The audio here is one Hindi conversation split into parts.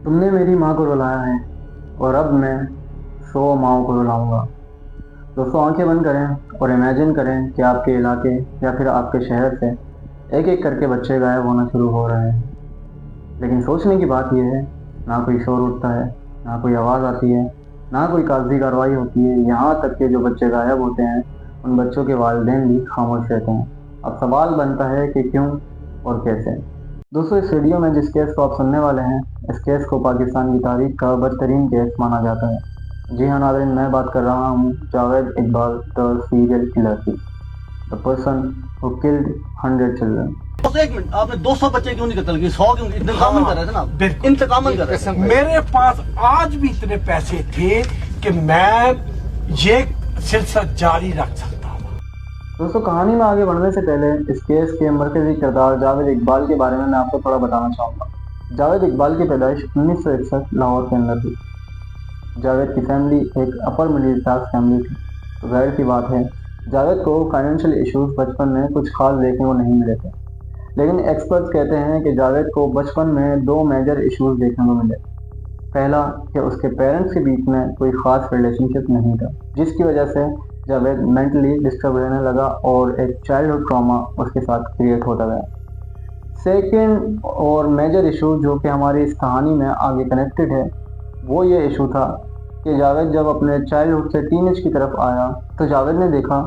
तुमने मेरी माँ को रुलाया है और अब मैं 100 माँओं को रुलाऊंगा। दोस्तों आंखें बंद करें और इमेजिन करें कि आपके इलाके या फिर आपके शहर से एक एक करके बच्चे गायब होना शुरू हो रहे हैं। लेकिन सोचने की बात यह है, ना कोई शोर उठता है, ना कोई आवाज़ आती है, ना कोई कागजी कार्रवाई होती है। यहाँ तक के जो बच्चे गायब होते हैं उन बच्चों के वालिदैन भी खामोश रहते हैं। अब सवाल बनता है कि क्यों और कैसे। दोस्तों इस वीडियो में जिस केस को आप सुनने वाले हैं, इस केस को पाकिस्तान की तारीख का बदतरीन केस माना जाता है। जी हाँ नाज़रीन, मैं बात कर रहा हूँ Javed Iqbal the serial killer की, the person who killed 100 children. तो एक मिनट, आपने 200 बच्चे क्यों नहीं कत्ल किए? 100 क्यों? इंतकामन कर रहे थे ना आप? इंतकामन कर रहे थे। मेरे पास आज भी इतने पैसे थे कि मैं ये सिलसिला जारी रख सकता हूँ। दोस्तों कहानी में आगे बढ़ने से पहले इस केस के मरकजी किरदार जावेद इकबाल के बारे में मैं आपको थोड़ा बताना चाहूँगा। जावेद इकबाल की पैदाइश 1961 लाहौर के अंदर हुई। जावेद की फैमिली एक अपर मिडिल क्लास फैमिली थी, तो जाहिर सी बात है जावेद को फाइनेंशियल इश्यूज बचपन में कुछ खास देखने को नहीं मिले थे। लेकिन एक्सपर्ट्स कहते हैं कि जावेद को बचपन में दो मेजर इश्यूज देखने को मिले। पहला कि उसके पेरेंट्स के बीच में कोई ख़ास रिलेशनशिप नहीं था, जिसकी वजह से जावेद मेंटली डिस्टर्ब रहने लगा और एक चाइल्डहुड ट्रॉमा उसके साथ क्रिएट होता गया। सेकंड और मेजर इशू जो कि हमारी इस कहानी में आगे कनेक्टेड है, वो ये इशू था कि जावेद जब अपने चाइल्डहुड से टीनेज की तरफ आया तो जावेद ने देखा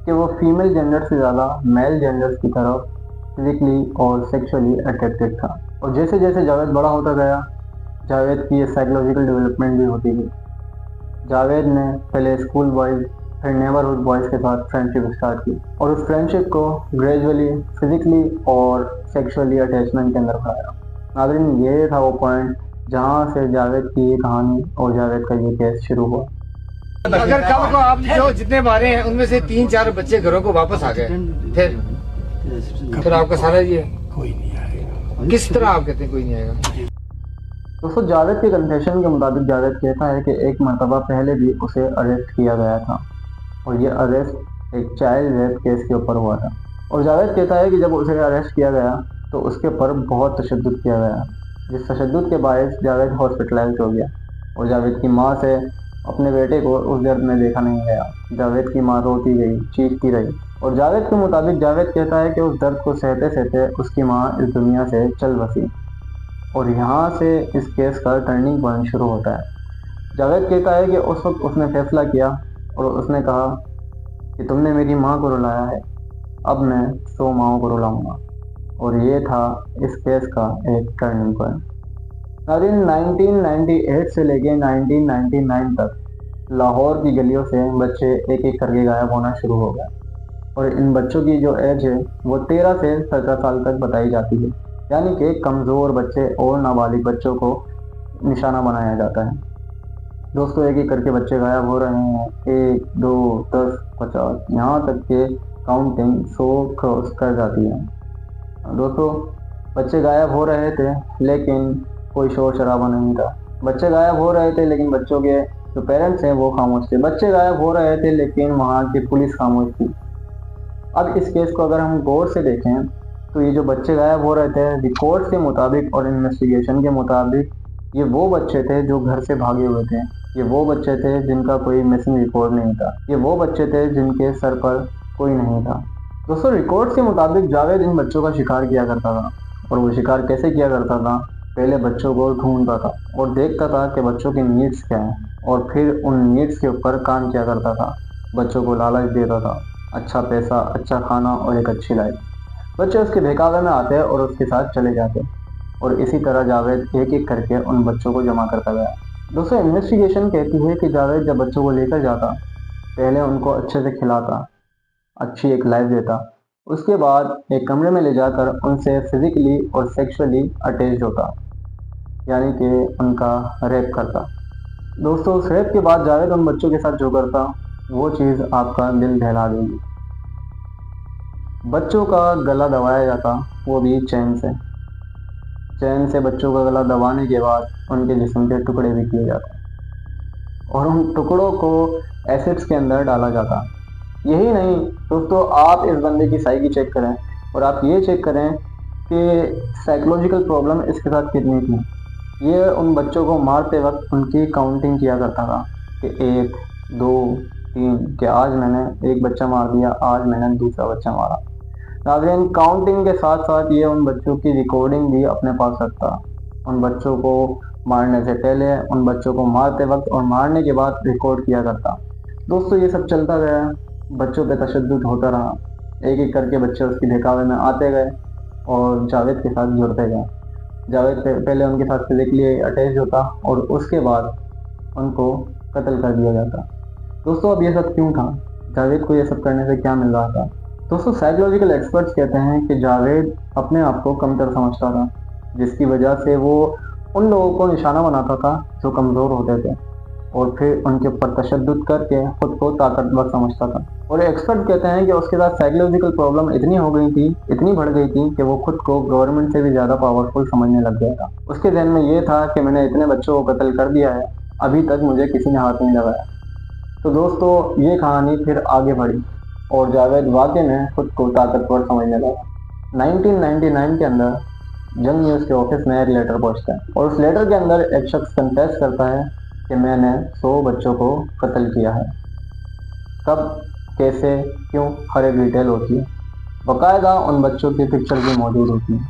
कि वो फीमेल जेंडर से ज़्यादा मेल जेंडर की तरफ फिजिकली और सेक्सुअली अट्रैक्टेड था। और जैसे जैसे जावेद बड़ा होता गया, जावेद की ये साइकोलॉजिकल डेवलपमेंट भी होती गई। जावेद ने पहले स्कूल बॉयज़ फिर नेबरहुड बॉयज़ के साथ फ्रेंडशिप स्टार्ट की और उस फ्रेंडशिप को ग्रेजुअली फिजिकली और सेक्सुअली अटैचमेंट के अंदर बढ़ाया। नाज़रीन ये था वो पॉइंट जहाँ से जावेद की ये कहानी और जावेद का ये केस शुरू हुआ। अगर कल को आप जो जितने मारे हैं उनमें से 3-4 बच्चे घरों को वापस आ गए, फिर आपका सारा ये कोई नहीं आएगा। किस तरह आप कहते हैं कोई नहीं आएगा? दोस्तों जावेद के कन्फेशन के मुताबिक जावेद कहता है कि एक मरतबा पहले भी उसे अरेस्ट किया गया था और ये अरेस्ट एक चाइल्ड रेप केस के ऊपर हुआ था। और जावेद कहता है कि जब उसे अरेस्ट किया गया तो उसके ऊपर बहुत तशद्दुद किया गया, जिस तशद्दुद के बायस जावेद हॉस्पिटलाइज हो गया और जावेद की माँ से अपने बेटे को उस दर्द में देखा नहीं गया। जावेद की माँ रोती गई, चीखती रही और जावेद के मुताबिक जावेद कहता है कि उस दर्द को सहते सहते उसकी माँ इस दुनिया से चल बसी। और यहाँ से इस केस का टर्निंग पॉइंट शुरू होता है। जावेद कहता है कि उस वक्त उसने फैसला किया और उसने कहा कि तुमने मेरी माँ को रुलाया है, अब मैं 100 माँओं को रुलाऊंगा। और ये था इस केस का एक टर्निंग पॉइंट। नाज़रीन 1998 से लेके 1999 तक लाहौर की गलियों से बच्चे एक एक करके गायब होना शुरू हो गए और इन बच्चों की जो एज है वो 13 से 17 साल तक बताई जाती है, यानी कि कमज़ोर बच्चे और नाबालिग बच्चों को निशाना बनाया जाता है। दोस्तों एक एक करके बच्चे गायब हो रहे हैं, 1, 2, 10, 50, यहाँ तक के काउंटिंग 100 क्रॉस कर जाती है। दोस्तों बच्चे गायब हो रहे थे लेकिन कोई शोर शराबा नहीं था। बच्चे गायब हो रहे थे लेकिन बच्चों के जो पेरेंट्स हैं वो खामोश थे। बच्चे गायब हो रहे थे लेकिन वहाँ की पुलिस खामोश थी। अब इस केस को अगर हम गौर से देखें तो ये जो बच्चे गायब हो रहे थे, रिकॉर्ड के मुताबिक और इन्वेस्टिगेशन के मुताबिक ये वो बच्चे थे जो घर से भागे हुए थे। ये वो बच्चे थे जिनका कोई मिसिंग रिकॉर्ड नहीं था। ये वो बच्चे थे जिनके सर पर कोई नहीं था। दोस्तों रिकॉर्ड के मुताबिक जावेद इन बच्चों का शिकार किया करता था और वो शिकार कैसे किया करता था? पहले बच्चों को ढूंढता था और देखता था कि बच्चों की नीड्स क्या हैं और फिर उन नीड्स के ऊपर काम किया करता था। बच्चों को लालच देता था, अच्छा पैसा, अच्छा खाना और एक अच्छी लाइफ। बच्चे उसके बहकावे में आते और उसके साथ चले जाते और इसी तरह जावेद एक एक करके उन बच्चों को जमा करता गया। दोस्तों इन्वेस्टिगेशन कहती है कि जावेद जब बच्चों को लेकर जाता, पहले उनको अच्छे से खिलाता, अच्छी एक लाइफ देता, उसके बाद एक कमरे में ले जाकर उनसे फिजिकली और सेक्सुअली अटैच्ड होता, यानी कि उनका रेप करता। दोस्तों उस रेप के बाद जावेद उन बच्चों के साथ जो करता वो चीज़ आपका दिल दहला देगी। बच्चों का गला दबाया जाता, वो भी चैन से। चैन से बच्चों का गला दबाने के बाद उनके जिस्म के टुकड़े भी किए जाते और उन टुकड़ों को एसिड्स के अंदर डाला जाता। यही नहीं दोस्तों, आप इस बंदे की साइकी चेक करें और आप ये चेक करें कि साइकोलॉजिकल प्रॉब्लम इसके साथ कितनी थी। ये उन बच्चों को मारते वक्त उनकी काउंटिंग किया करता था कि 1 2 3, कि आज मैंने एक बच्चा मार दिया, आज मैंने दूसरा बच्चा मारा। नाज़रीन, काउंटिंग के साथ साथ ये उन बच्चों की रिकॉर्डिंग भी अपने पास रखता, उन बच्चों को मारने से पहले, उन बच्चों को मारते वक्त और मारने के बाद रिकॉर्ड किया करता। दोस्तों, ये सब चलता गया, बच्चों पे तशद्दुद होता रहा, एक एक करके बच्चे उसकी बहकावे में आते गए और जावेद के साथ जुड़ते गए। जावेद पहले उनके साथ फिजिकली अटैच होता और उसके बाद उनको कत्ल कर दिया जाता। दोस्तों, अब ये सब क्यों था? जावेद को ये सब करने से क्या मिल रहा था? दोस्तों, साइकोलॉजिकल एक्सपर्ट्स कहते हैं कि जावेद अपने आप को कमतर समझता था, जिसकी वजह से वो उन लोगों को निशाना बनाता था जो कमज़ोर होते थे और फिर उनके ऊपर तशद्दुद करके खुद को ताकतवर समझता था। और एक्सपर्ट कहते हैं कि उसके साथ साइकोलॉजिकल प्रॉब्लम इतनी हो गई थी, इतनी बढ़ गई थी कि वो खुद को गवर्नमेंट से भी ज़्यादा पावरफुल समझने लग गया था। उसके ज़हन में ये था कि मैंने इतने बच्चों को कत्ल कर दिया है, अभी तक मुझे किसी ने हाथ नहीं लगाया। तो दोस्तों, ये कहानी फिर आगे बढ़ी और जावेद वाकई में खुद को ताकतवर समझने लगा। 1999 के अंदर जंग न्यूज़ के ऑफिस में एक लेटर पहुंचता है और उस लेटर के अंदर एक शख्स कन्फेस करता है कि मैंने 100 बच्चों को कत्ल किया है। कब, कैसे, क्यों, हर एक डिटेल होती है। बाकायदा उन बच्चों की पिक्चर भी मौजूद होती है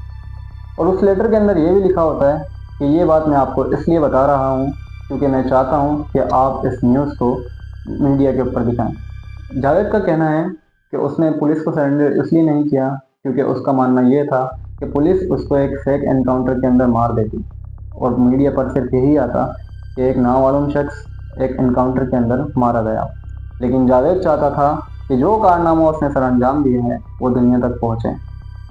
और उस लेटर के अंदर ये भी लिखा होता है कि ये बात मैं आपको इसलिए बता रहा हूँ क्योंकि मैं चाहता हूँ कि आप इस न्यूज़ को मीडिया के ऊपर दिखाएं। जावेद का कहना है कि उसने पुलिस को सरेंडर इसलिए नहीं किया क्योंकि उसका मानना ये था कि पुलिस उसको एक फेक एनकाउंटर के अंदर मार देती और मीडिया पर सिर्फ यही आता कि एक नामालूम शख्स एक एनकाउंटर के अंदर मारा गया। लेकिन जावेद चाहता था कि जो कारनामा उसने सर अंजाम दिए हैं वो दुनिया तक पहुँचे।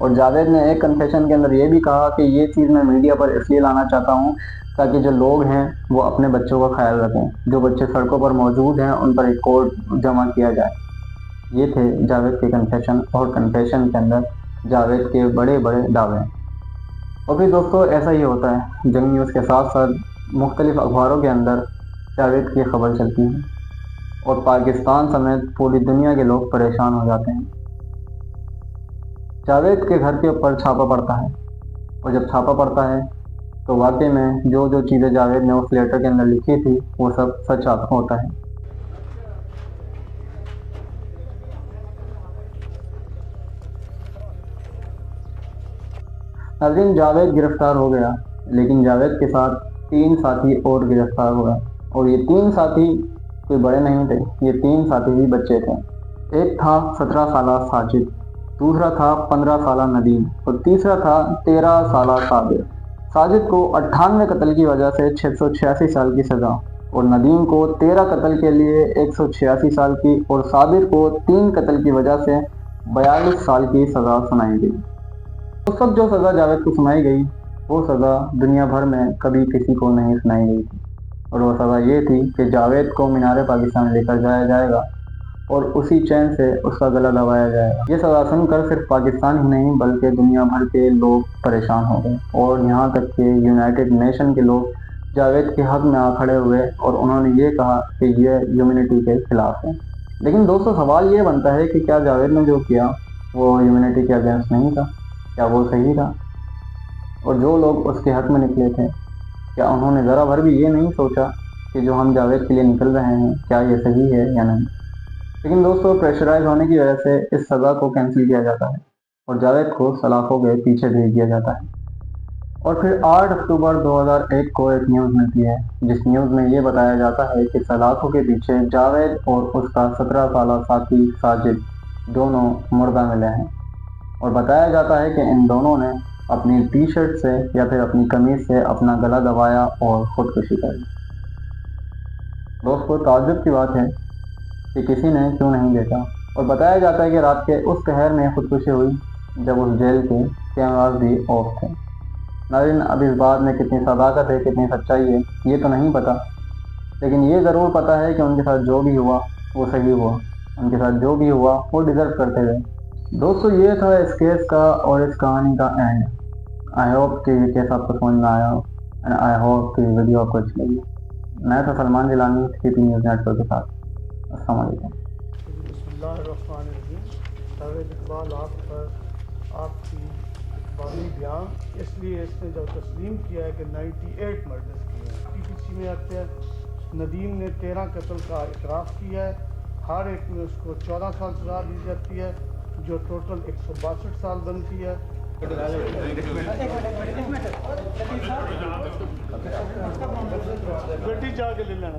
और जावेद ने एक कन्फेशन के अंदर ये भी कहा कि ये चीज़ मैं मीडिया पर इसलिए लाना चाहता हूँ ताकि जो लोग हैं वो अपने बच्चों का ख्याल रखें, जो बच्चे सड़कों पर मौजूद हैं उन पर रिकॉर्ड जमा किया जाए। ये थे जावेद के कन्फेशन और कन्फेशन के अंदर जावेद के बड़े बड़े दावे। और फिर दोस्तों, ऐसा ही होता है, जंग न्यूज़ के साथ साथ मुख्तलिफ अखबारों के अंदर जावेद की खबर चलती है और पाकिस्तान समेत पूरी दुनिया के लोग परेशान हो जाते हैं। जावेद के घर के ऊपर छापा पड़ता है और जब छापा पड़ता है तो वाकई में जो जो चीज़ें जावेद ने उस लेटर के अंदर लिखी थी वो सब सच होता है। नाज़रीन, जावेद गिरफ्तार हो गया, लेकिन जावेद के साथ 3 साथी और गिरफ्तार हुए और ये 3 साथी कोई बड़े नहीं थे, ये 3 साथी भी बच्चे थे। एक था 17 साला साजिद, दूसरा था 15 साला नदीम और तीसरा था 13 साला साबिर। साजिद को 98 कत्ल की वजह से 686 साल की सज़ा और नदीम को 13 कत्ल के लिए 186 साल की और साबिर को 3 कत्ल की वजह से 42 साल की सज़ा सुनाई गई। तो सब जो सज़ा जावेद को सुनाई गई वो सज़ा दुनिया भर में कभी किसी को नहीं सुनाई गई थी और वो सज़ा ये थी कि जावेद को मीनार पाकिस्तान लेकर जाया जाएगा और उसी चैन से उसका गला दबाया जाएगा। ये सज़ा सुनकर सिर्फ पाकिस्तान ही नहीं बल्कि दुनिया भर के लोग परेशान हो गए और यहाँ तक कि यूनाइटेड नेशन के लोग जावेद के हक में आ खड़े हुए और उन्होंने ये कहा कि ये ह्यूमैनिटी के खिलाफ है। लेकिन दोस्तों, सवाल ये बनता है कि क्या जावेद ने जो किया वो ह्यूमैनिटी के अगेंस्ट नहीं था? क्या वो सही था? और जो लोग उसके हक में निकले थे, क्या उन्होंने ज़रा भर भी ये नहीं सोचा कि जो हम जावेद के लिए निकल रहे हैं क्या ये सही है या नहीं? लेकिन दोस्तों, प्रेशराइज होने की वजह से इस सज़ा को कैंसिल किया जाता है और जावेद को सलाखों के पीछे भेज दिया जाता है। और फिर 8 अक्टूबर 2001 को एक न्यूज़ मिलती है जिस न्यूज़ में ये बताया जाता है कि सलाखों के पीछे जावेद और उसका 17 साला साथी साजिद दोनों मुर्दा मिले हैं और बताया जाता है कि इन दोनों ने अपनी टी शर्ट से या फिर अपनी कमीज से अपना गला दबाया और खुदकुशी कर ली। दोस्तों, ताज्जुब की बात है कि किसी ने क्यों नहीं देखा और बताया जाता है कि रात के उस पहर में खुदकुशी हुई जब उस जेल के कैमरास भी ऑफ थे। नाज़रीन, अब इस बात में कितनी सदाकत है, कितनी सच्चाई है, ये तो नहीं पता, लेकिन ये ज़रूर पता है कि उनके साथ जो भी हुआ वो सही हुआ, उनके साथ जो भी हुआ वो डिज़र्व करते थे। दोस्तों, ये था इस केस का और इस कहानी का एंड। आई होप कि ये केस आपको समझ में आया हो एंड आई होप कि वीडियो आपको अच्छी लगी। मैं था Salman Jilani, CP news network के साथ। अस्सलाम वालेकुम। बिस्मिल्लाहिर्रहमानिर्रहीम। जावेद इकबाल आप पर आपकी बानी बयान, इसलिए इसने जो तस्लीम किया है कि 98 मर्डर्स किए हैं। पीपीसी में आते हैं नदीम ने 13 कत्ल का इकरार किया है, हर एक में उसको 14 साल सजा दी जाती है, जो टोटल 162 साल बनती है। बेटी जाके ले लेना।